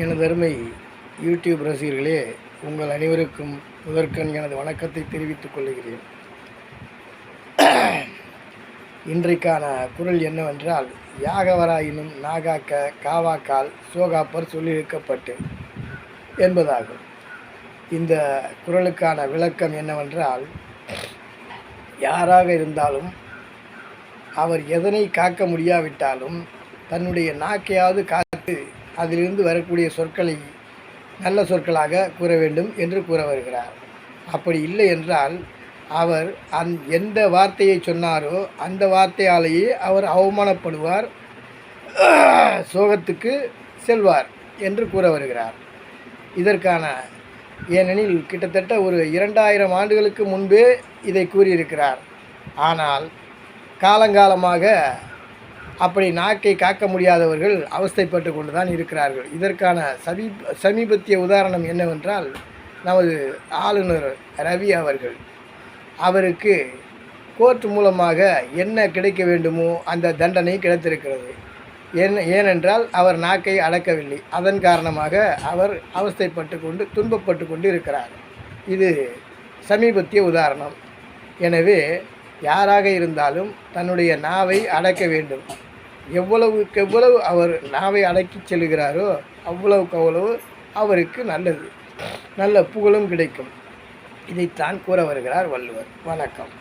எனதருமை யூடியூப் ரசிகர்களே, உங்கள் அனைவருக்கும் முதற்கண் எனது வணக்கத்தை தெரிவித்துக் கொள்கிறேன். இன்றைக்கான குறள் என்னவென்றால், யாகவராயினும் நாகாக்க காவாக்கால் சோகாப்பர் சொல்லியிருக்கப்பட்டு என்பதாகும். இந்த குறளுக்கான விளக்கம் என்னவென்றால், யாராக இருந்தாலும் அவர் எதனை காக்க முடியாவிட்டாலும் தன்னுடைய நாக்கையாவது காத்து அதிலிருந்து வரக்கூடிய சொற்களை நல்ல சொற்களாக கூற வேண்டும் என்று கூற வருகிறார். அப்படி இல்லை என்றால் அவர் எந்த வார்த்தையை சொன்னாரோ அந்த வார்த்தையாலேயே அவர் அவமானப்படுவார், சோகத்துக்கு செல்வார் என்று கூற வருகிறார். இதற்கான ஏனெனில் கிட்டத்தட்ட ஒரு 2000 ஆண்டுகளுக்கு முன்பே இதை கூறியிருக்கிறார். ஆனால் காலங்காலமாக அப்படி நாக்கை காக்க முடியாதவர்கள் அவஸ்தைப்பட்டு கொண்டு தான் இருக்கிறார்கள். இதற்கான சமீபத்திய உதாரணம் என்னவென்றால், நமது ஆளுநர் ரவி அவர்கள், அவருக்கு கோர்ட் மூலமாக என்ன கிடைக்க வேண்டுமோ அந்த தண்டனை கிடைத்திருக்கிறது. ஏனென்றால் அவர் நாக்கை அடக்கவில்லை. அதன் காரணமாக அவர் அவஸ்தைப்பட்டு கொண்டு துன்பப்பட்டு கொண்டு இருக்கிறார். இது சமீபத்திய உதாரணம். எனவே யாராக இருந்தாலும் தன்னுடைய நாவை அடக்க வேண்டும். எவ்வளவுக்கு எவ்வளவு அவர் நாவை அடக்கி செல்கிறாரோ அவ்வளவுக்கு அவ்வளவு அவருக்கு நல்லது, நல்ல புகழும் கிடைக்கும். இதைத்தான் கூற வருகிறார் வள்ளுவர். வணக்கம்.